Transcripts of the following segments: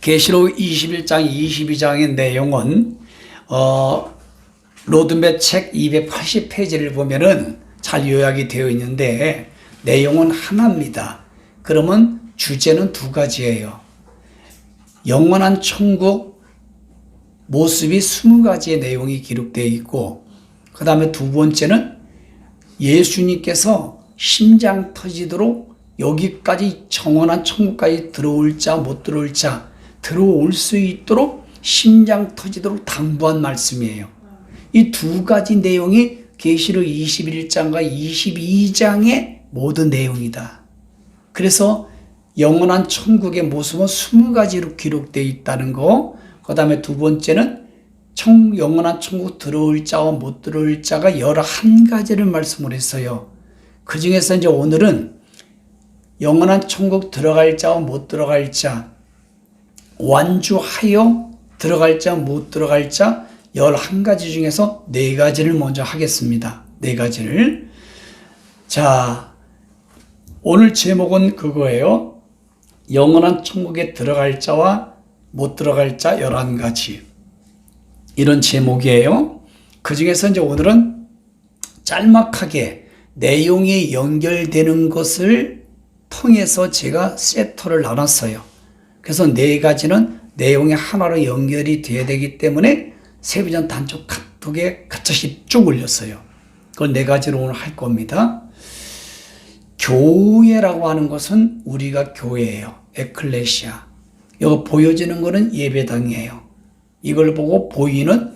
계시록 21장, 22장의 내용은 로드맵 책 280페이지를 보면은 잘 요약이 되어 있는데 내용은 하나입니다. 그러면 주제는 두 가지예요. 영원한 천국 모습이 20가지의 내용이 기록되어 있고, 그 다음에 두 번째는 예수님께서 심장 터지도록 여기까지 영원한 천국까지 들어올 자 못 들어올 자 들어올 수 있도록 심장 터지도록 당부한 말씀이에요. 이 두 가지 내용이 계시록 21장과 22장의 모든 내용이다. 그래서 영원한 천국의 모습은 20가지로 기록되어 있다는 거, 그 다음에 두 번째는 영원한 천국 들어올 자와 못 들어올 자가 11가지를 말씀을 했어요. 그 중에서 이제 오늘은 영원한 천국 들어갈 자와 못 들어갈 자, 완주하여 들어갈 자, 못 들어갈 자 11가지 중에서 4가지를 먼저 하겠습니다. 4가지를. 자, 오늘 제목은 그거예요. 영원한 천국에 들어갈 자와 못 들어갈 자 11가지. 이런 제목이에요. 그 중에서 이제 오늘은 짤막하게 내용이 연결되는 것을 통해서 제가 세터를 나눴어요. 그래서 4가지는 내용이 하나로 연결이 돼야 되기 때문에 세비전 단축 카톡에 같이 쭉 올렸어요. 그걸 4가지로 오늘 할 겁니다. 교회라고 하는 것은 우리가 교회예요. 에클레시아. 이거 보여지는 거는 예배당이에요. 이걸 보고 보이는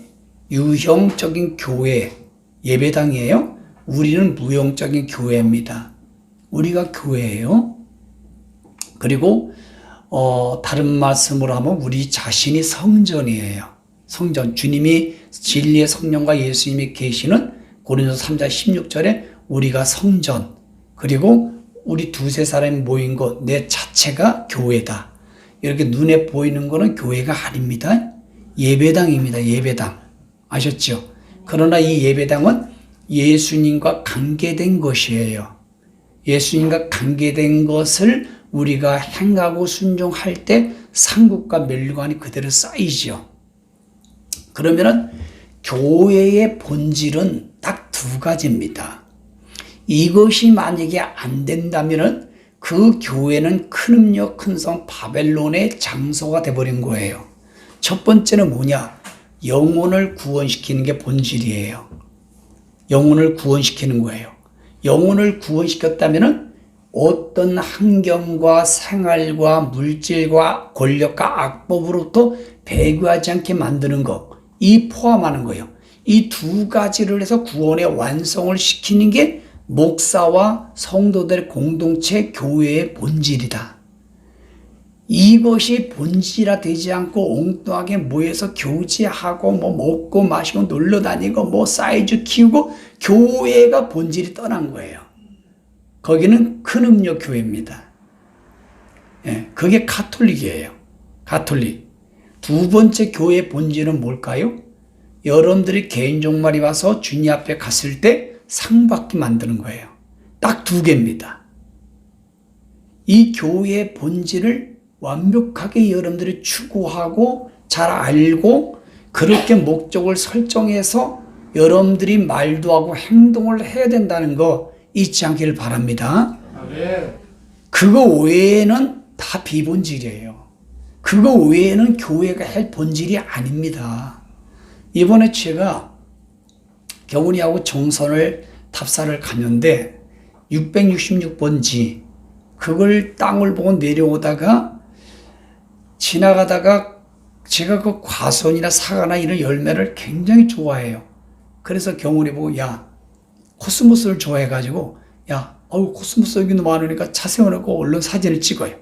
유형적인 교회, 예배당이에요. 우리는 무형적인 교회입니다. 우리가 교회예요. 그리고 다른 말씀으로 하면 우리 자신이 성전이에요. 성전. 주님이 진리의 성령과 예수님이 계시는 고린도서 3장 16절에 우리가 성전, 그리고 우리 두세 사람이 모인 것, 내 자체가 교회다. 이렇게 눈에 보이는 거는 교회가 아닙니다. 예배당입니다. 예배당. 아셨죠? 그러나 이 예배당은 예수님과 관계된 것이에요. 예수님과 관계된 것을 우리가 행하고 순종할 때 상급과 멸류관이 그대로 쌓이죠. 그러면은 교회의 본질은 딱 2가지입니다. 이것이 만약에 안 된다면은 그 교회는 큰 음력 큰 성 바벨론의 장소가 돼버린 거예요. 첫 번째는 뭐냐? 영혼을 구원시키는 게 본질이에요. 영혼을 구원시키는 거예요. 영혼을 구원시켰다면은 어떤 환경과 생활과 물질과 권력과 악법으로부터 배교하지 않게 만드는 것, 이 포함하는 거예요. 이 2가지를 해서 구원의 완성을 시키는 게 목사와 성도들의 공동체 교회의 본질이다. 이것이 본질화 되지 않고 엉뚱하게 모여서 교제하고 먹고 마시고 놀러 다니고 사이즈 키우고 교회가 본질이 떠난 거예요. 거기는 큰 음력 교회입니다. 예, 그게 가톨릭이에요. 가톨릭. 2번째 교회의 본질은 뭘까요? 여러분들이 개인 종말이 와서 주님 앞에 갔을 때 상 받게 만드는 거예요. 딱 2개입니다. 이 교회의 본질을 완벽하게 여러분들이 추구하고 잘 알고 그렇게 목적을 설정해서 여러분들이 말도 하고 행동을 해야 된다는 거 잊지 않기를 바랍니다. 그거 외에는 다 비본질이에요. 그거 외에는 교회가 할 본질이 아닙니다. 이번에 제가 경훈이하고 정선을 답사를 갔는데 666번지 그걸 땅을 보고 내려오다가 지나가다가 제가 그 과선이나 사과나 이런 열매를 굉장히 좋아해요. 그래서 경훈이 보고 야 코스모스를 좋아해가지고 야 코스모스 여기 너무 많으니까 차 세워놓고 얼른 사진을 찍어요.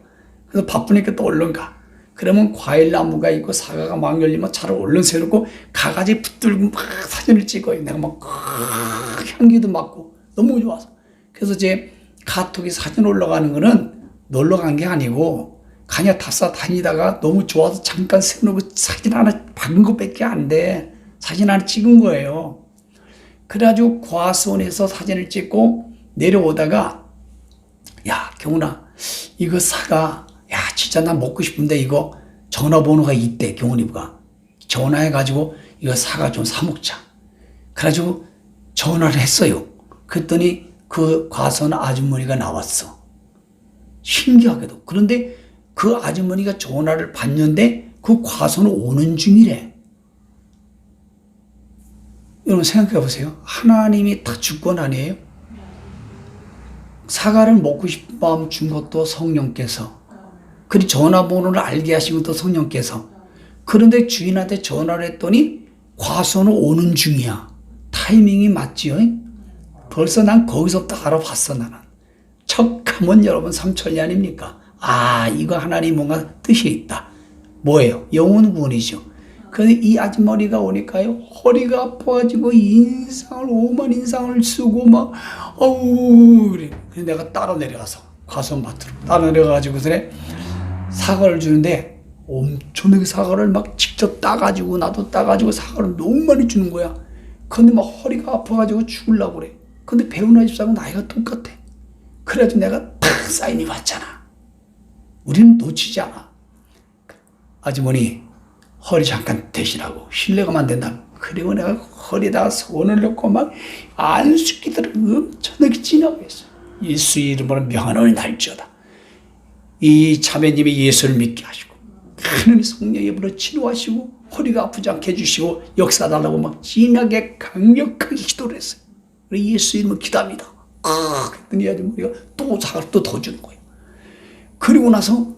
그래서 바쁘니까 또 얼른 가. 그러면 과일나무가 있고 사과가 막 열리면 차를 얼른 세워놓고 가가지 붙들고 막 사진을 찍어요. 내가 막 향기도 맡고 너무 좋아서. 그래서 제 카톡에 사진 올라가는 거는 놀러 간 게 아니고 그냥 답사 다니다가 너무 좋아서 잠깐 세워놓고 사진 하나 박은 것밖에 안 돼. 사진 하나 찍은 거예요. 그래가지고 과수원에서 사진을 찍고 내려오다가 야 경훈아 이거 사과 야 진짜 나 먹고 싶은데 이거 전화번호가 있대. 경호리부가 전화해가지고 이거 사과 좀 사 먹자. 그래가지고 전화를 했어요. 그랬더니 그 과선 아주머니가 나왔어. 신기하게도. 그런데 그 아주머니가 전화를 받는데 그 과선은 오는 중이래. 여러분 생각해 보세요. 하나님이 다 주권 아니에요? 사과를 먹고 싶은 마음 준 것도 성령께서, 그리고 전화번호를 알게 하신 것도 성령께서. 그런데 주인한테 전화를 했더니 과선은 오는 중이야. 타이밍이 맞지요? 벌써 난 거기서부터 알아봤어. 나는 척하면 여러분 삼천리 아닙니까? 아, 이거 하나님 뭔가 뜻이 있다. 뭐예요? 영혼 구원이죠. 그런데 이 아주머니가 오니까요, 허리가 아파가지고 오만 인상을 쓰고 막, 그래. 그래서 내가 따라 내려가서, 과선밭으로 따라 내려가지고, 그래, 사과를 주는데, 엄청나게 사과를 막 직접 따가지고, 나도 따가지고 사과를 너무 많이 주는 거야. 근데 막 허리가 아파가지고 죽으려고 그래. 근데 배우나 집사하고 나이가 똑같아. 그래가지고 내가 탁 사인이 왔잖아. 우리는 놓치지 않아. 아주머니, 허리 잠깐 대시라고. 실례가 안 된다. 그리고 내가 허리에다가 손을 넣고 막 안수기들을 엄청나게 지나고 있어. 예수 이름으로 명하노니 날지어다. 이 자매님이 예수를 믿게 하시고, 하나님 성령의 입으로 치료하시고, 허리가 아프지 않게 해주시고, 역사달라고 막 진하게 강력하게 기도를 했어요. 예수 이름으로 기도합니다. 그랬더니 아주머니가 또 사과를 또 더 주는 거예요. 그리고 나서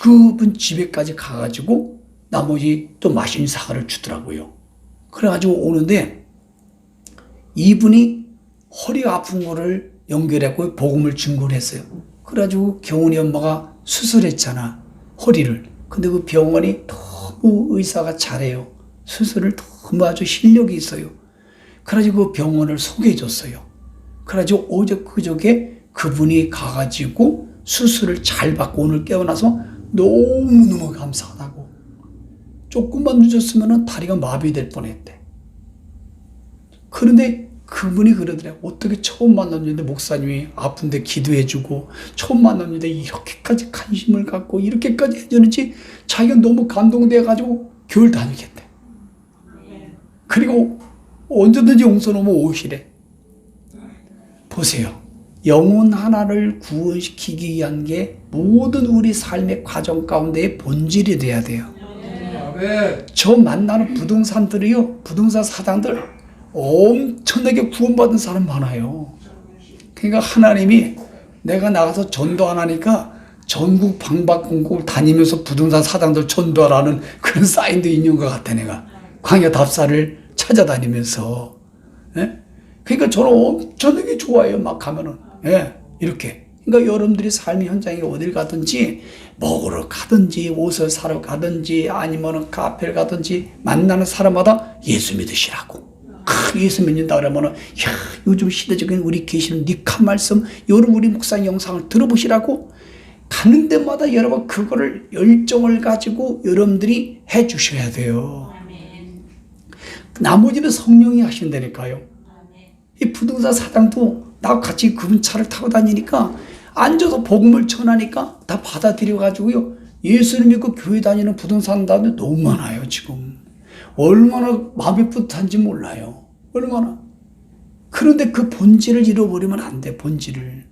그분 집에까지 가가지고 나머지 또 맛있는 사과를 주더라고요. 그래가지고 오는데 이분이 허리가 아픈 거를 연결했고 복음을 증거를 했어요. 그래가지고 경훈이 엄마가 수술했잖아, 허리를. 근데 그 병원이 너무 의사가 잘해요. 수술을 너무 아주 실력이 있어요. 그래가지고 그 병원을 소개해줬어요. 그래가지고 어제 그저께 그분이 가가지고 수술을 잘 받고 오늘 깨어나서 너무너무 감사하다고. 조금만 늦었으면 다리가 마비될 뻔했대. 그런데 그분이 그러더래요. 어떻게 처음 만났는데 목사님이 아픈데 기도해주고, 처음 만났는데 이렇게까지 관심을 갖고 이렇게까지 해주는지 자기가 너무 감동돼가지고 교회를 다니겠대. 그리고 언제든지 용서 놓으면 오시래. 보세요. 영혼 하나를 구원시키기 위한 게 모든 우리 삶의 과정 가운데의 본질이 돼야 돼요. 저 만나는 부동산들이요, 부동산 사장들 엄청나게 구원받은 사람 많아요. 그러니까 하나님이 내가 나가서 전도 안 하니까 전국 방방곡곡 다니면서 부동산 사장들 전도하라는 그런 사인도 있는 것 같아. 내가 광야 답사를 찾아다니면서. 예? 그러니까 저는 엄청나게 좋아해요. 막 가면은. 예, 이렇게. 그러니까 여러분들이 삶의 현장에 어딜 가든지, 먹으러 가든지, 옷을 사러 가든지, 아니면 카페를 가든지, 만나는 사람마다 예수 믿으시라고. 예수 믿는다 그러면은, 야, 요즘 시대적인 우리 계시는 니카 말씀, 여러분 우리 목사님 영상을 들어보시라고. 가는 데마다 여러분 그거를 열정을 가지고 여러분들이 해 주셔야 돼요. 나머지는 성령이 하신다니까요. 이 부동산 사장도 나하고 같이 그분 차를 타고 다니니까 앉아서 복음을 전하니까 다 받아들여가지고요, 예수를 믿고 교회 다니는 부동산 다들 너무 많아요. 지금 얼마나 마음이 뿌듯한지 몰라요. 얼마나. 그런데 그 본질을 잃어버리면 안 돼. 본질을.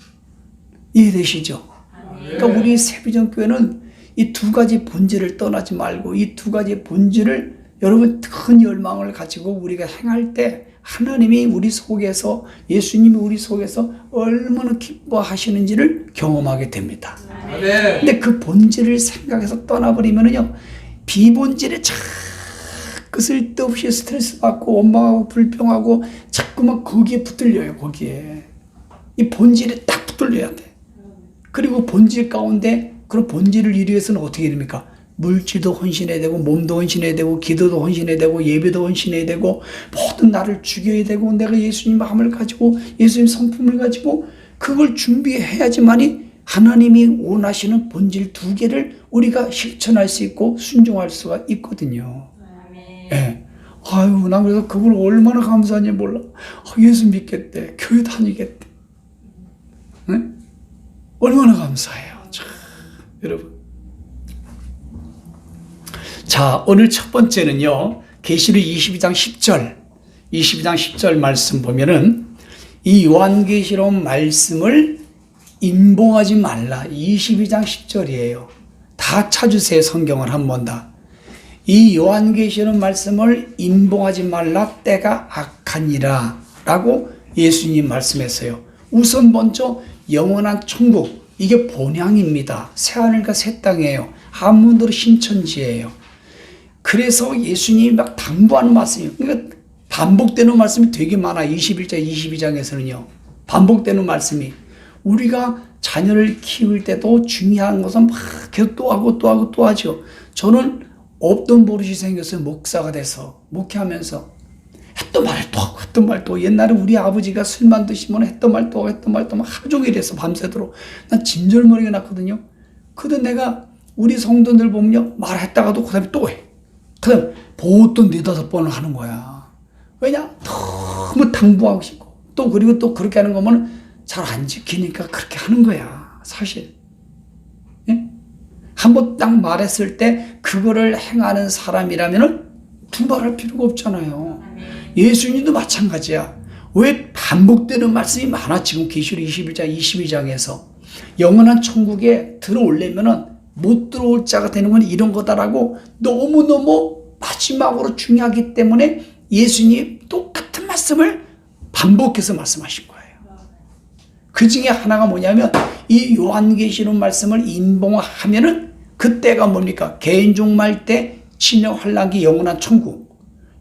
이해되시죠? 그러니까 우리 세비전 교회는 이 두 가지 본질을 떠나지 말고, 이 두 가지 본질을 여러분 큰 열망을 가지고 우리가 행할 때 하나님이 우리 속에서, 예수님이 우리 속에서 얼마나 기뻐하시는지를 경험하게 됩니다. 근데 그 본질을 생각해서 떠나버리면요, 비본질에 자꾸 쓸데없이 스트레스 받고 원망하고 불평하고 자꾸만 거기에 붙들려요. 거기에 이 본질에 딱 붙들려야 돼. 그리고 본질 가운데, 그런 본질을 이루기 위해서는 어떻게 됩니까? 물질도 헌신해야 되고, 몸도 헌신해야 되고, 기도도 헌신해야 되고, 예배도 헌신해야 되고, 모든 나를 죽여야 되고, 내가 예수님 마음을 가지고 예수님 성품을 가지고 그걸 준비해야지만이 하나님이 원하시는 본질 두 개를 우리가 실천할 수 있고 순종할 수가 있거든요. 예. 아유, 난 그래서 그걸 얼마나 감사한지 몰라. 예수 믿겠대, 교회 다니겠대. 네? 얼마나 감사해요. 참, 여러분. 자, 오늘 첫 번째는요, 계시록 22장 10절 말씀 보면은 이 요한계시록 말씀을 임봉하지 말라. 22장 10절이에요. 다 찾으세요. 성경을 한 번 다. 이 요한계시록 말씀을 임봉하지 말라. 때가 악하니라 라고 예수님 말씀했어요. 우선 먼저 영원한 천국, 이게 본향입니다. 새하늘과 새 땅이에요. 한문으로 신천지예요. 그래서 예수님이 막 당부하는 말씀이에요. 그러니까 반복되는 말씀이 되게 많아. 21장, 22장에서는요. 반복되는 말씀이. 우리가 자녀를 키울 때도 중요한 것은 막 계속 또 하고 또 하고 또 하죠. 저는 없던 버릇이 생겼어요. 목사가 돼서 목회하면서 했던 말 또 하고 했던 말 또. 옛날에 우리 아버지가 술만 드시면 했던 말 또 했던 말 또 막 하루 종일 했어. 밤새도록. 난 진절머리가 났거든요. 그래도 내가 우리 성도들 보면요, 말했다가도 그 다음에 또 해. 그 다음에 보통 4-5번을 하는 거야. 왜냐? 너무 당부하고 싶고 또 그리고 또 그렇게 하는 거면 잘 안 지키니까 그렇게 하는 거야. 사실. 예? 한번 딱 말했을 때 그거를 행하는 사람이라면 두말할 필요가 없잖아요. 예수님도 마찬가지야. 왜 반복되는 말씀이 많아? 지금 계시록 21장, 22장에서 영원한 천국에 들어오려면은 못 들어올 자가 되는 건 이런 거다라고 너무너무 마지막으로 중요하기 때문에 예수님이 똑같은 말씀을 반복해서 말씀하신 거예요. 그 중에 하나가 뭐냐면 이 요한계시록 말씀을 임봉하면은 그때가 뭡니까? 개인종말 때, 진영 환란기, 영원한 천국,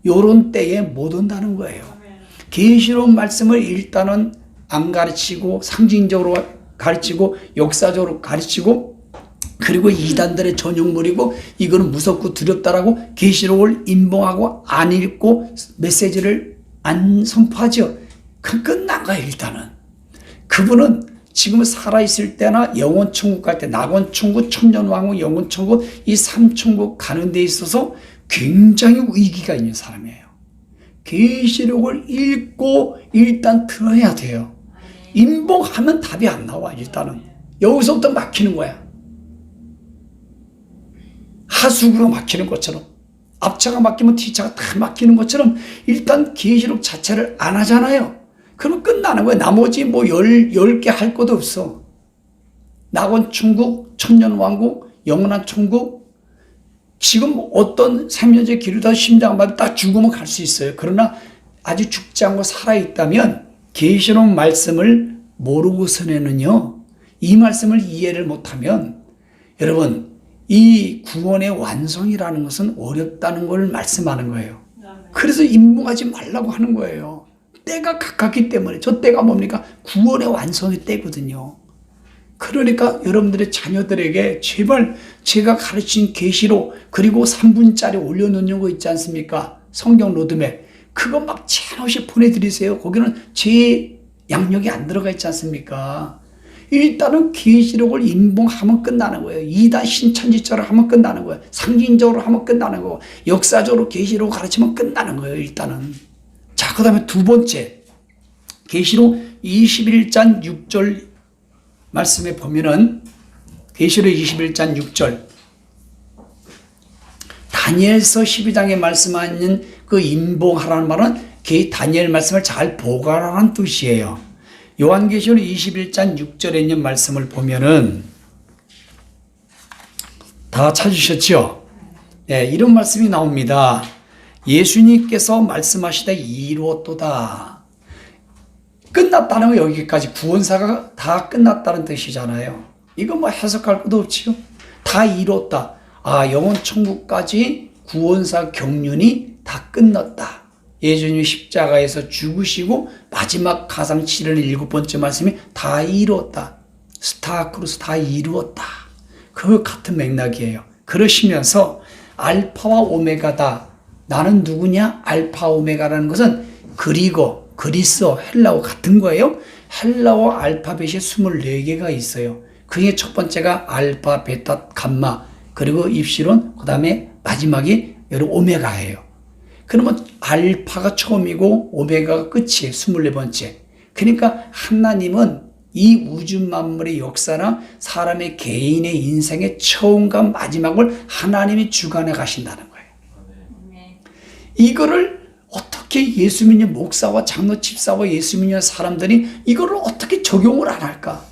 요런 때에 못 온다는 거예요. 계시록 말씀을 일단은 안 가르치고 상징적으로 가르치고 역사적으로 가르치고 그리고 이단들의 전용물이고 이거는 무섭고 두렵다라고 계시록을 임봉하고 안 읽고 메시지를 안 선포하죠. 그 끝난 거예요. 일단은 그분은 지금 살아있을 때나 영원천국 갈 때 낙원천국, 천년왕국, 영원천국 이 3천국 가는 데 있어서 굉장히 위기가 있는 사람이에요. 계시록을 읽고 일단 들어야 돼요. 임봉하면 답이 안 나와. 일단은 여기서부터 막히는 거야. 하수구가 막히는 것처럼 앞차가 막히면 뒤차가 다 막히는 것처럼 일단 계시록 자체를 안 하잖아요. 그러면 끝나는 거예요. 나머지 뭐 10개 할 것도 없어. 낙원천국, 천년왕국, 영원한 천국. 지금 어떤 생명제 기르다 심장마비 딱 죽으면 갈 수 있어요. 그러나 아직 죽지 않고 살아있다면 계시록 말씀을 모르고서는요, 이 말씀을 이해를 못하면 여러분 이 구원의 완성이라는 것은 어렵다는 걸 말씀하는 거예요. 그래서 임봉하지 말라고 하는 거예요. 때가 가깝기 때문에. 저 때가 뭡니까? 구원의 완성의 때거든요. 그러니까 여러분들의 자녀들에게 제발 제가 가르친 계시록 그리고 3분짜리 올려놓는 거 있지 않습니까? 성경 로드맵. 그거 막 채널씩 보내드리세요. 거기는 제 양력이 안 들어가 있지 않습니까? 일단은 계시록을 임봉하면 끝나는 거예요. 2단 신천지처럼 하면 끝나는 거예요. 상징적으로 하면 끝나는 거고 역사적으로 계시록 가르치면 끝나는 거예요. 일단은. 자, 그 다음에 두 번째 계시록 21장 6절 말씀에 보면은 계시록 21장 6절 다니엘서 12장에 말씀하는 그 임봉하라는 말은 다니엘 말씀을 잘 보관하라는 뜻이에요. 요한계시록 21장 6절에 있는 말씀을 보면은 다 찾으셨죠? 네, 이런 말씀이 나옵니다. 예수님께서 말씀하시되 이루었도다. 끝났다는 거 여기까지 구원사가 다 끝났다는 뜻이잖아요. 이거 뭐 해석할 것도 없지요. 다 이뤘다. 아, 영원 천국까지 구원사 경륜이 다 끝났다. 예수님이 십자가에서 죽으시고 마지막 가상 치르는 7번째 말씀이 다 이루었다. 스타크로스 다 이루었다. 그 같은 맥락이에요. 그러시면서 알파와 오메가다. 나는 누구냐? 알파 오메가라는 것은 그리스어, 헬라어 같은 거예요. 헬라어 알파벳이 24개가 있어요. 그 중에 첫 번째가 알파, 베타, 감마, 그리고 입시론, 그 다음에 마지막이 여러분 오메가예요. 그러면 알파가 처음이고 오메가가 끝이에요. 24번째. 그러니까 하나님은 이 우주 만물의 역사나 사람의 개인의 인생의 처음과 마지막을 하나님이 주관해 가신다는 거예요. 이거를 어떻게 예수 믿는 목사와 장로 집사와 예수 믿는 사람들이 이거를 어떻게 적용을 안 할까?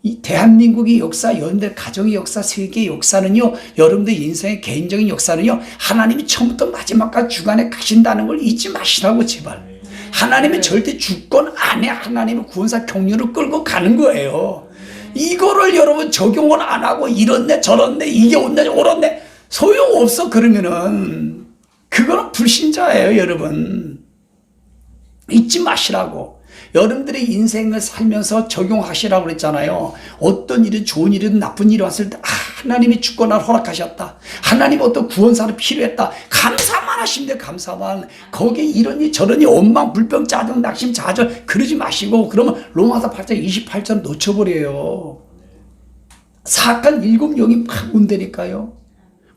이 대한민국의 역사, 여러분들 가정의 역사, 세계의 역사는요, 여러분들 인생의 개인적인 역사는요, 하나님이 처음부터 마지막까지 주관해 가신다는 걸 잊지 마시라고, 제발. 하나님은 절대 주권 안에 하나님의 구원사 경륜을 끌고 가는 거예요. 이거를 여러분 적용을 안 하고 이렇네 저렇네 이게 옳네 옳았네 소용없어. 그러면은 그거는 불신자예요. 여러분 잊지 마시라고. 여러분들의 인생을 살면서 적용하시라고 그랬잖아요. 어떤 일이 좋은 일이든 나쁜 일이 왔을 때 하나님이 주권을 허락하셨다. 하나님 어떤 구원사를 필요했다. 감사만 하시면 돼요. 감사만. 거기에 이러니 저러니 원망 불평 짜증 낙심 좌절 그러지 마시고 그러면 로마서 8장 28절 놓쳐버려요. 사악한 일곱 영이 막 온다니까요.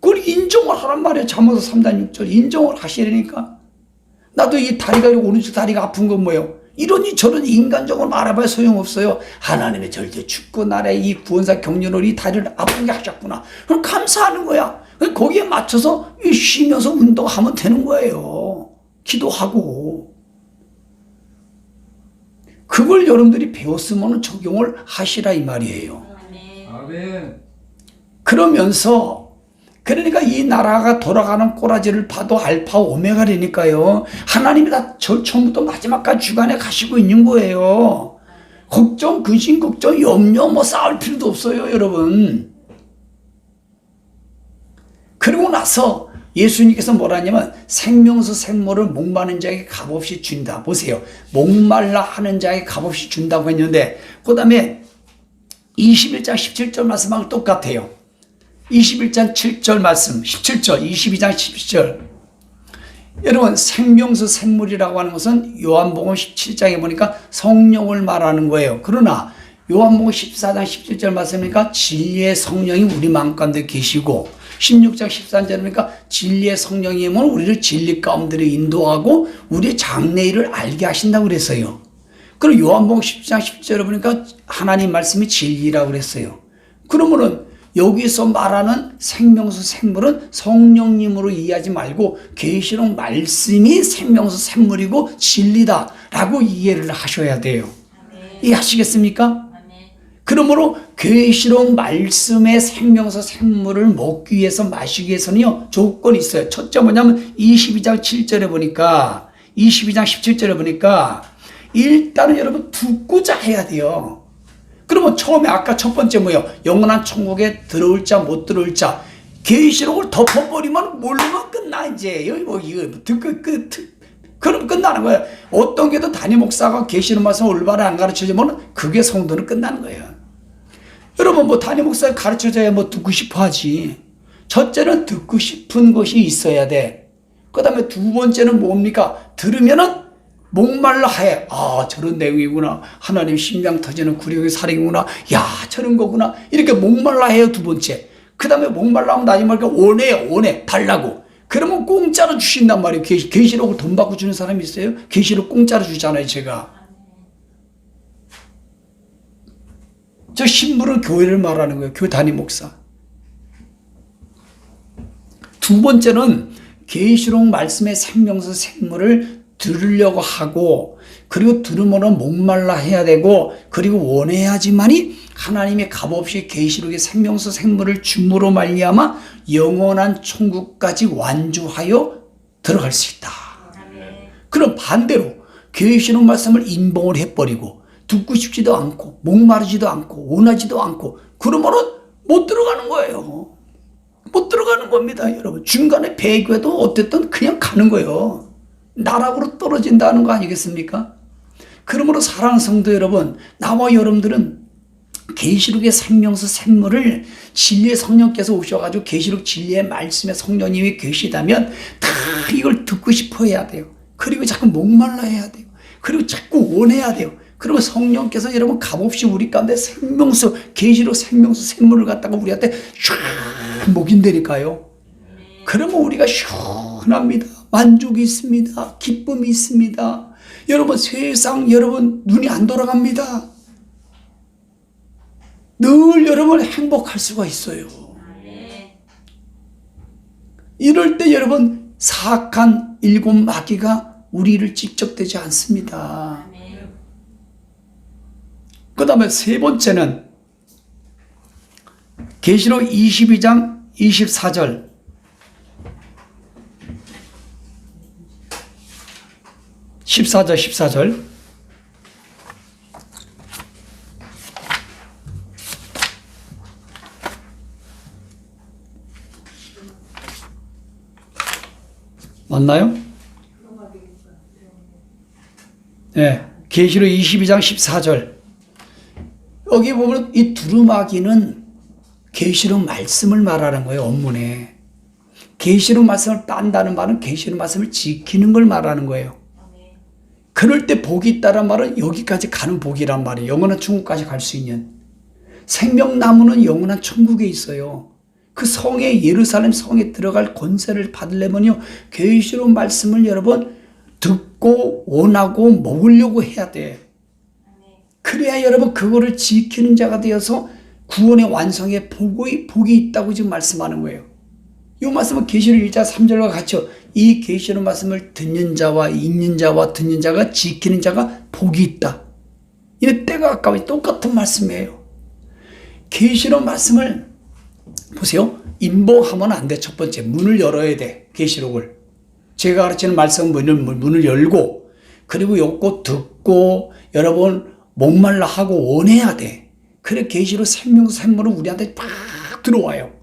그걸 인정을 하란 말이에요. 잠언서 3장 6절 인정을 하시라니까. 나도 이 다리가 오른쪽 다리가 아픈 건 뭐예요? 이러니 저러니 인간적으로 알아봐야 소용없어요. 하나님의 절대 주권 아래 이 구원사 경륜으로 이 다리를 아프게 하셨구나. 그럼 감사하는 거야. 거기에 맞춰서 쉬면서 운동하면 되는 거예요. 기도하고. 그걸 여러분들이 배웠으면 적용을 하시라 이 말이에요. 아멘. 그러면서 그러니까 이 나라가 돌아가는 꼬라지를 봐도 알파 오메가라니까요. 하나님이 다 처음부터 마지막까지 주관해 가시고 있는 거예요. 걱정, 근심, 걱정, 염려 뭐 쌓을 필요도 없어요, 여러분. 그리고 나서 예수님께서 뭐라 하냐면 생명수 생물을 목마른 자에게 값없이 준다. 보세요. 목말라 하는 자에게 값없이 준다고 했는데 그 다음에 21장 17절 말씀하고 똑같아요. 21장 7절 말씀 17절 22장 17절 여러분 생명수 생물이라고 하는 것은 요한복음 17장에 보니까 성령을 말하는 거예요. 그러나 요한복음 14장 17절 말씀이니까 진리의 성령이 우리 마음 가운데 계시고 16장 13절에 보니까 진리의 성령이면 우리를 진리 가운데로 인도하고 우리의 장래일을 알게 하신다고 그랬어요. 그리고 요한복음 10장 10절에 보니까 하나님 말씀이 진리라고 그랬어요. 그러면은 여기서 말하는 생명수 생물은 성령님으로 이해하지 말고 계시록 말씀이 생명수 생물이고 진리다라고 이해를 하셔야 돼요. 이해하시겠습니까? 그러므로 계시록 말씀의 생명수 생물을 먹기 위해서 마시기 위해서는요 조건이 있어요. 첫째 뭐냐면 22장 7절에 보니까 22장 17절에 보니까 일단은 여러분 듣고자 해야 돼요. 그러면 처음에 아까 첫 번째 뭐예요? 영원한 천국에 들어올 자 못 들어올 자 계시록을 덮어버리면 모르면 끝나. 이제 여기 뭐 이거 그럼 끝나는 거예요. 어떤 게도 담임 목사가 계시록 말씀 올바로 안 가르쳐주면 그게 성도는 끝나는 거예요. 여러분 뭐 담임 목사가 가르쳐줘야 뭐 듣고 싶어 하지. 첫째는 듣고 싶은 것이 있어야 돼. 그 다음에 두 번째는 뭡니까? 들으면은 목말라 해. 아 저런 내용이구나. 하나님 심장 터지는 구령의 살인이구나. 야 저런 거구나. 이렇게 목말라 해요. 두 번째. 그 다음에 목말라 하면 나중에 말까 원해 달라고. 그러면 공짜로 주신단 말이에요. 계시록을 돈 받고 주는 사람이 있어요? 계시록 공짜로 주잖아요. 제가. 저 신부는 교회를 말하는 거예요. 교회 담임 목사. 두 번째는 계시록 말씀의 생명수 생물을 들으려고 하고 그리고 들으면 목말라 해야 되고 그리고 원해야지만이 하나님의 값없이 계시록의 생명수 생물을 줌으로 말미암아 영원한 천국까지 완주하여 들어갈 수 있다. 그럼 반대로 계시록 말씀을 임봉을 해버리고 듣고 싶지도 않고 목마르지도 않고 원하지도 않고 그러면은 못 들어가는 거예요. 못 들어가는 겁니다. 여러분 중간에 배교도 어쨌든 그냥 가는 거예요. 나락으로 떨어진다는 거 아니겠습니까? 그러므로 사랑하는 성도 여러분, 나와 여러분들은 계시록의 생명수 생물을 진리의 성령께서 오셔가지고 계시록 진리의 말씀에 성령님이 계시다면 다 이걸 듣고 싶어 해야 돼요. 그리고 자꾸 목말라 해야 돼요. 그리고 자꾸 원해야 돼요. 그리고 성령께서 여러분 값없이 우리 가운데 생명수 계시록 생명수 생물을 갖다가 우리한테 쫙 먹인다니까요. 그러면 우리가 시원합니다. 만족이 있습니다. 기쁨이 있습니다. 여러분 세상 여러분 눈이 안 돌아갑니다. 늘 여러분 행복할 수가 있어요. 이럴 때 여러분 사악한 일곱 마귀가 우리를 직접되지 않습니다. 그 다음에 세 번째는 계시록 22장 24절. (14절) 맞나요? 네, 계시록 22장 14절. 여기 보면 이 두루마기는 계시록 말씀을 말하는 거예요. 원문에 계시록 말씀을 딴다는 말은 계시록 말씀을 지키는 걸 말하는 거예요. 그럴 때 복이 있다는 말은 여기까지 가는 복이란 말이에요. 영원한 천국까지 갈 수 있는. 생명나무는 영원한 천국에 있어요. 그 성에, 예루살렘 성에 들어갈 권세를 받으려면요, 계시록 말씀을 여러분 듣고 원하고 먹으려고 해야 돼. 그래야 여러분 그거를 지키는 자가 되어서 구원의 완성에 복이 있다고 지금 말씀하는 거예요. 이 말씀은 계시록 1장 3절과 같죠. 이 계시록 말씀을 듣는 자와 읽는 자와 듣는 자가 지키는 자가 복이 있다. 이게 때가 가까워. 똑같은 말씀이에요. 계시록 말씀을 보세요. 임봉하면 안 돼. 첫 번째 문을 열어야 돼. 계시록을 제가 가르치는 말씀 문을 열고, 그리고 읽고 듣고 여러분 목말라 하고 원해야 돼. 그래 계시록 생명으로 우리한테 팍 들어와요.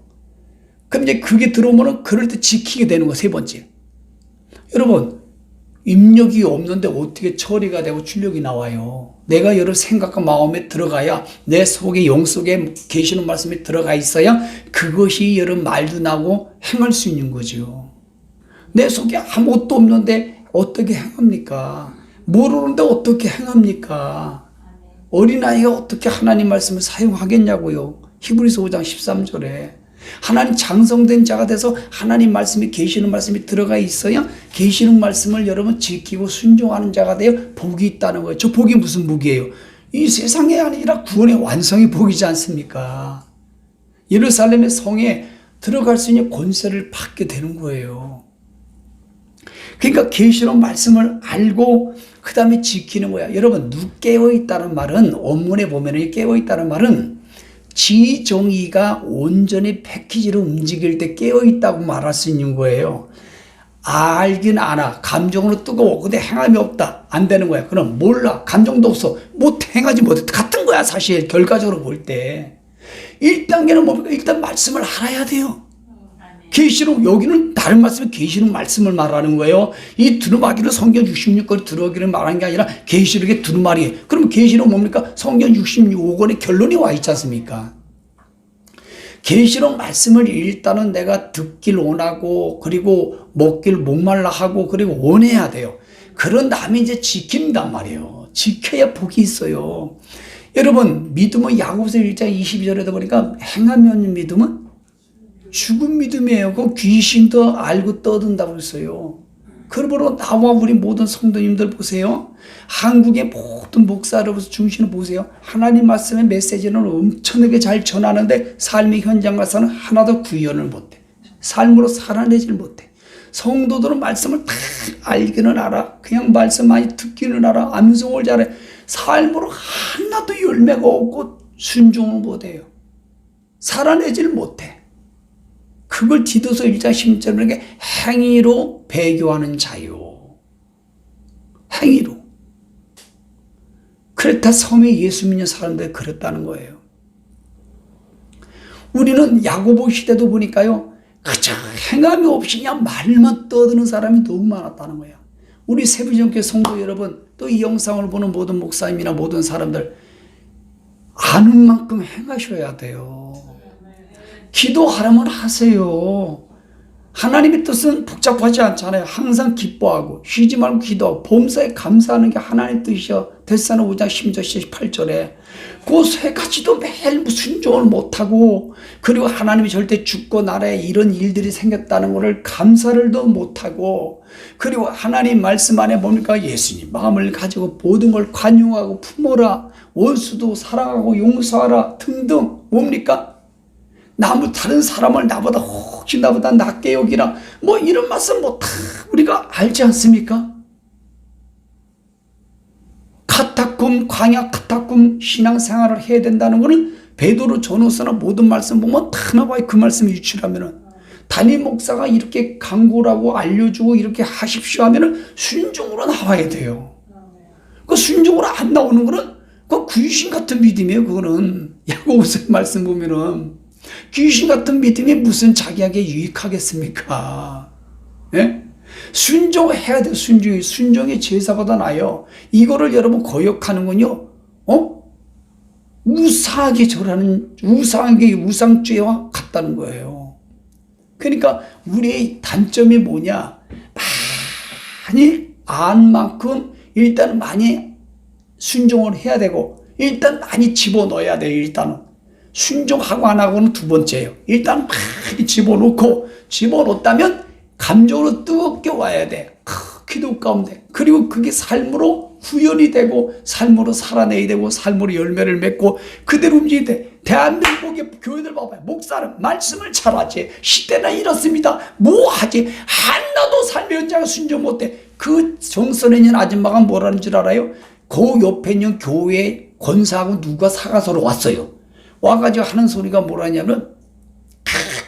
그럼 이제 그게 들어오면 그럴 때 지키게 되는 거. 세 번째, 여러분 입력이 없는데 어떻게 처리가 되고 출력이 나와요? 내가 여러 생각과 마음에 들어가야, 내 속에 영 속에 계시는 말씀이 들어가 있어야 그것이 여러 말도 나고 행할 수 있는 거죠. 내 속에 아무것도 없는데 어떻게 행합니까? 모르는데 어떻게 행합니까? 어린아이가 어떻게 하나님 말씀을 사용하겠냐고요. 히브리서 5장 13절에 하나님 장성된 자가 돼서 하나님 말씀이, 계시는 말씀이 들어가 있어야 계시는 말씀을 여러분 지키고 순종하는 자가 되어 복이 있다는 거예요. 저 복이 무슨 복이에요? 이 세상이 아니라 구원의 완성이 복이지 않습니까? 예루살렘의 성에 들어갈 수 있는 권세를 받게 되는 거예요. 그러니까 계시록 말씀을 알고 그 다음에 지키는 거야. 여러분 깨어있다는 말은, 원문에 보면 깨어있다는 말은 지정의가 온전히 패키지로 움직일 때 깨어있다고 말할 수 있는 거예요. 알긴 알아. 감정으로 뜨거워. 근데 행함이 없다. 안 되는 거야. 그럼 몰라. 감정도 없어. 행하지 못해. 같은 거야 사실 결과적으로 볼 때. 1단계는 뭡니까? 일단 말씀을 알아야 돼요. 계시록, 여기는 다른 말씀이 계시록 말씀을 말하는 거예요. 이 두루마기를 성경 66권에 들어오기를 말하는 게 아니라 계시록의 두루마리예요. 그럼 계시록 뭡니까? 성경 66권의 결론이 와 있지 않습니까? 계시록 말씀을 일단은 내가 듣길 원하고, 그리고 먹길 목말라 하고, 그리고 원해야 돼요. 그런 다음에 이제 지킨단 말이에요. 지켜야 복이 있어요. 여러분 믿음은 야고보서 1장 22절에도 보니까 행하면 믿음은 죽은 믿음이에요. 그 귀신도 알고 떠든다고 했어요. 그러므로 나와 우리 모든 성도님들 보세요. 한국의 모든 목사로서 중심을 보세요. 하나님 말씀의 메시지는 엄청나게 잘 전하는데 삶의 현장 가서는 하나도 구현을 못해. 삶으로 살아내질 못해. 성도들은 말씀을 다 알기는 알아. 그냥 말씀 많이 듣기는 알아. 암송을 잘해. 삶으로 하나도 열매가 없고 순종을 못해요. 살아내질 못해. 그걸 디도서 1장 10절에 행위로 배교하는 자요. 행위로. 크레타 섬에 예수 믿는 사람들이 그랬다는 거예요. 우리는 야고보 시대도 보니까요, 그저 행함이 없이 그냥 말만 떠드는 사람이 너무 많았다는 거예요. 우리 세부정교회 성도 여러분, 또 이 영상을 보는 모든 목사님이나 모든 사람들, 아는 만큼 행하셔야 돼요. 기도하려면 하세요. 하나님의 뜻은 복잡하지 않잖아요. 항상 기뻐하고 쉬지 말고 기도하고 범사에 감사하는 게 하나님의 뜻이요. 데살로니가 5장 10절 18절에 그 세 가지도 매일 순종을 못하고, 그리고 하나님이 절대 죽고 나라에 이런 일들이 생겼다는 것을 감사를도 못하고, 그리고 하나님 말씀 안에 뭡니까? 예수님 마음을 가지고 모든 걸 관용하고 품어라, 원수도 사랑하고 용서하라 등등. 뭡니까? 다른 사람을 혹시 나보다 낮게 여기라, 뭐 이런 말씀 다 우리가 알지 않습니까? 광야 카타콤 신앙생활을 해야 된다는 것은 베드로 전후서나 모든 말씀 보면 다 나와요. 그 말씀 유출하면은 담임 목사가 이렇게 강구를 하고 알려주고 이렇게 하십시오 하면은 순종으로 나와야 돼요. 그 순종으로 안 나오는 거는 그 귀신 같은 믿음이에요. 그거는 야고보서 말씀 보면은 귀신 같은 믿음이 무슨 자기에게 유익하겠습니까? 예? 순종해야 돼. 순종이 제사보다 나아요. 이거를 여러분 거역하는군요. 우상하게 절하는, 우상죄와 같다는 거예요. 그러니까 우리의 단점이 뭐냐? 많이 안 만큼 일단 많이 순종을 해야 되고, 일단 많이 집어넣어야 돼요. 일단은 순종하고 안 하고는 두 번째예요. 일단 많이 집어넣었다면 감정으로 뜨겁게 와야 돼. 기도 가운데. 그리고 그게 삶으로 구현이 되고, 삶으로 살아내야 되고, 삶으로 열매를 맺고, 그대로 움직여야 돼. 대한민국의 교회들 봐봐요. 목사는 말씀을 잘하지. 시대는 이렇습니다. 뭐 하지? 하나도 삶의 현장에 순종 못해. 그 정선에 있는 아줌마가 뭐라는 줄 알아요? 그 옆에 있는 교회 권사하고 누가 사가서로 왔어요. 와가지고 하는 소리가 뭐라냐면,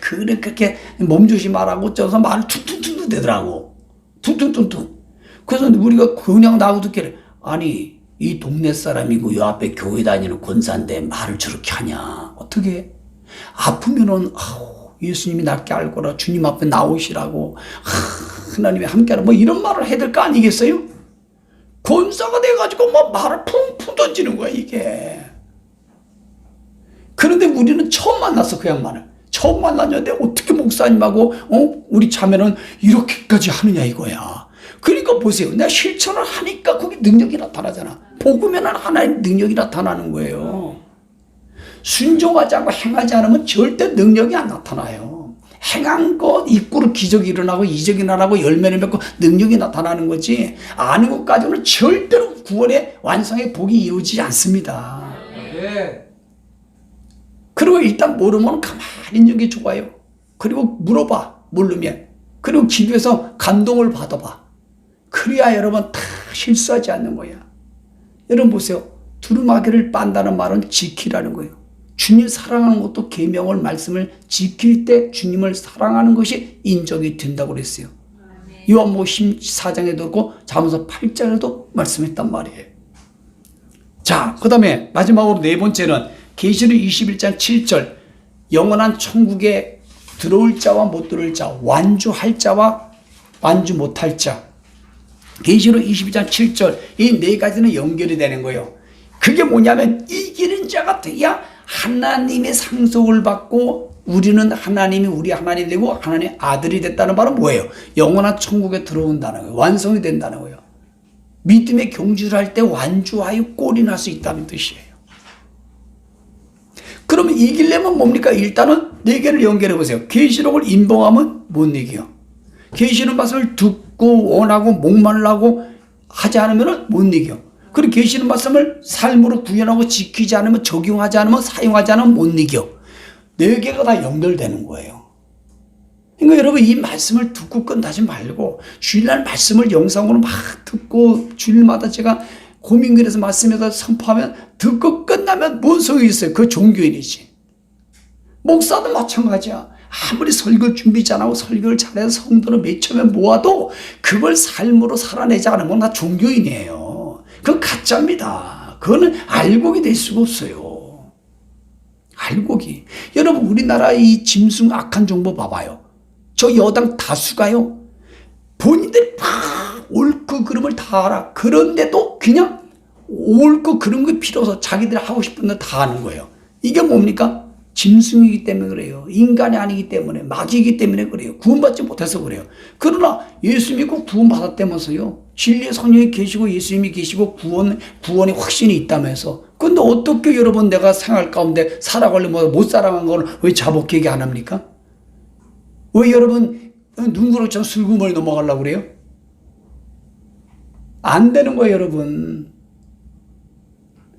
그렇게 몸조심하라고 쪄서 말을 툭툭툭 대더라고. 툭툭툭툭. 그래서 우리가 그냥 나하고 듣기를, 아니 이 동네 사람이고 요 앞에 교회 다니는 권사인데 말을 저렇게 하냐. 어떻게 아프면은 예수님이 낫게 알 거라, 주님 앞에 나오시라고, 하나님이 함께하라, 뭐 이런 말을 해야 될 거 아니겠어요? 권사가 돼가지고 뭐 말을 풍풍 던지는 거야 이게. 그런데 우리는 처음 만났어. 그 양반을 처음 만났는데 어떻게 목사님하고 우리 자매는 이렇게까지 하느냐 이거야. 그러니까 보세요. 내가 실천을 하니까 거기 능력이 나타나잖아. 복음에는 하나의 능력이 나타나는 거예요. 순종하지 않고 행하지 않으면 절대 능력이 안 나타나요. 행한 것 입구로 기적이 일어나고 이적이 일어나고 열매를 맺고 능력이 나타나는 거지, 아는 것까지는 절대로 구원의 완성의 복이 이루어지지 않습니다. 네. 그리고 일단 모르면 가만히 있는 게 좋아요. 그리고 물어봐. 모르면. 그리고 기도해서 감동을 받아봐. 그래야 여러분 다 실수하지 않는 거야. 여러분 보세요. 두루마기를 빤다는 말은 지키라는 거예요. 주님 사랑하는 것도 계명을 말씀을 지킬 때 주님을 사랑하는 것이 인정이 된다고 그랬어요. 요한복음 14장에도 그렇고 잠언서 8장에도 말씀했단 말이에요. 자, 그 다음에 마지막으로 네 번째는 계시록 21장 7절, 영원한 천국에 들어올 자와 못 들어올 자, 완주할 자와 완주 못할 자. 계시록 22장 7절, 이 네 가지는 연결이 되는 거예요. 그게 뭐냐면 이기는 자가 돼야 하나님의 상속을 받고, 우리는 하나님이 우리 하나님 되고 하나님의 아들이 됐다는 말은 뭐예요? 영원한 천국에 들어온다는 거예요. 완성이 된다는 거예요. 믿음의 경주를 할 때 완주하여 꼴이 날 수 있다는 뜻이에요. 그러면 이기려면 뭡니까? 일단은 네 개를 연결해 보세요. 계시록을 인봉하면 못 이겨요. 계시록 말씀을 듣고 원하고 목말라고 하지 않으면 못 이겨요. 그리고 계시록 말씀을 삶으로 구현하고 지키지 않으면, 적용하지 않으면, 사용하지 않으면 못 이겨. 네 개가 다 연결되는 거예요. 그러니까 여러분 이 말씀을 듣고 끝나지 말고, 주일날 말씀을 영상으로 막 듣고, 주일마다 제가 고민글에서 말씀에서 선포하면 듣고 끝나면 뭔 소용이 있어요? 그 종교인이지. 목사도 마찬가지야. 아무리 설교 준비 잘하고 설교를 잘해서 성도를 몇 초면 모아도 그걸 삶으로 살아내지 않으면 나 종교인이에요. 그건 가짜입니다. 그거는 알곡이 될 수가 없어요. 알곡이. 여러분 우리나라 이 짐승 악한 정보 봐봐요. 저 여당 다수가요, 본인들이 막 옳고 그름을 다 알아. 그런데도 그냥 옳고 그런 거 필요 없어. 자기들이 하고 싶은 거 다 하는 거예요. 이게 뭡니까? 짐승이기 때문에 그래요. 인간이 아니기 때문에, 마귀이기 때문에 그래요. 구원받지 못해서 그래요. 그러나 예수 믿고 구원받았다면서요. 진리의 성령이 계시고 예수님이 계시고 구원의 확신이 있다면서. 근데 어떻게 여러분 내가 생활 가운데 살아가려면 못 살아간 걸 왜 자복하게 안 합니까? 왜 여러분 눈구렁처럼 슬그머니 넘어가려고 그래요? 안 되는 거예요, 여러분.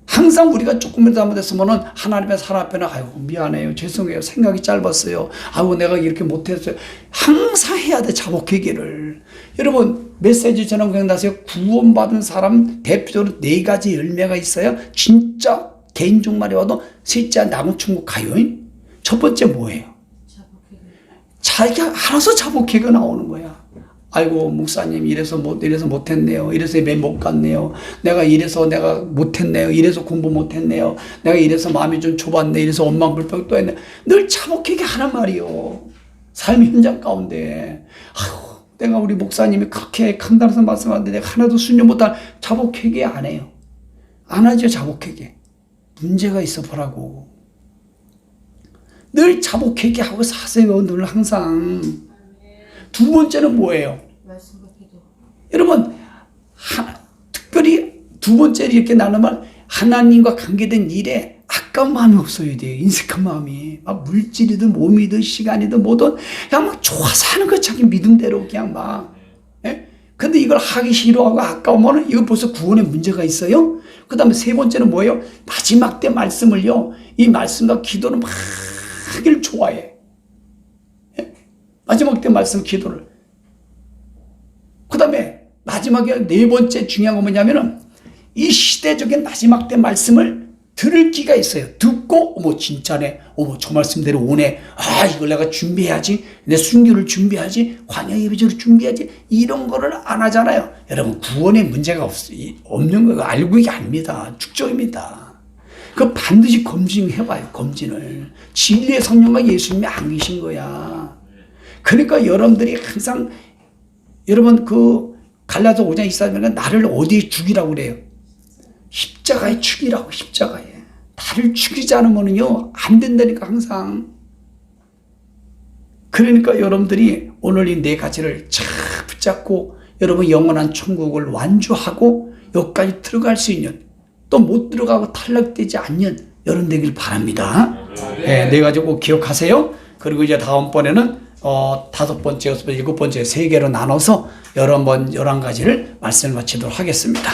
항상 우리가 조금이라도 잘못했으면은 하나님의 사람 앞에는 아이고 미안해요, 죄송해요, 생각이 짧았어요, 아이고 내가 이렇게 못했어요. 항상 해야 돼, 자복회개를. 여러분 메시지 전한 기억나세요? 구원받은 사람 대표적으로 4가지 열매가 있어요. 진짜 개인종말이 와도 셋째 남은 천국 가요. 첫 번째 뭐예요? 자기가 알아서 자복회개가 나오는 거야. 아이고 목사님 이래서 못했네요. 이래서 예배 못 갔네요. 내가 이래서 내가 못했네요. 이래서 공부 못했네요. 내가 이래서 마음이 좀 좁았네. 이래서 엄마 불평 또 했네. 늘 자복하게 하란 말이요. 삶 현장 가운데 아이고 내가 우리 목사님이 그렇게 간단해서 말씀하는데 내가 하나도 순종 못한 자복회개 안 해요. 안 하죠, 자복회개. 문제가 있어 보라고. 늘 자복회개 하고 사세요. 늘 항상. 두 번째는 뭐예요? 여러분, 특별히 두 번째 이렇게 나누면 하나님과 관계된 일에 아까운 마음이 없어야 돼요. 인색한 마음이. 막 물질이든 몸이든 시간이든 뭐든 그냥 막 좋아서 하는 거 자기 믿음대로 그냥 막. 예? 근데 이걸 하기 싫어하고 아까우면 이거 벌써 구원에 문제가 있어요. 그 다음에 세 번째는 뭐예요? 마지막 때 말씀을요. 이 말씀과 기도를 막 하기를 좋아해. 마지막 때 말씀 기도를. 그 다음에 마지막에 4번째 중요한 건 뭐냐면은 이 시대적인 마지막 때 말씀을 들을 기가 있어요. 듣고 어머 진짜네, 어머 저 말씀대로 오네, 아 이걸 내가 준비해야지, 내 순교를 준비해야지, 광야 예배제를 준비해야지, 이런 거를 안 하잖아요. 여러분 구원에 문제가 없는 거 알고 이게 아닙니다. 축적입니다. 그 반드시 검증해봐요. 검진을. 진리의 성령과 예수님이 안 계신 거야. 그러니까 여러분들이 항상 여러분 그 갈라디아 5장 24절에 나를 어디에 죽이라고 그래요? 십자가에 죽이라고. 십자가에. 나를 죽이지 않으면요 안 된다니까 항상. 그러니까 여러분들이 오늘 이 4가지를 잘 붙잡고 여러분 영원한 천국을 완주하고 여기까지 들어갈 수 있는, 또 못 들어가고 탈락되지 않는 여러분 되길 바랍니다. 네, 4가지 꼭 기억하세요. 그리고 이제 다음번에는 5번째, 6번째, 7번째 3개로 나눠서 11가지를 말씀을 마치도록 하겠습니다.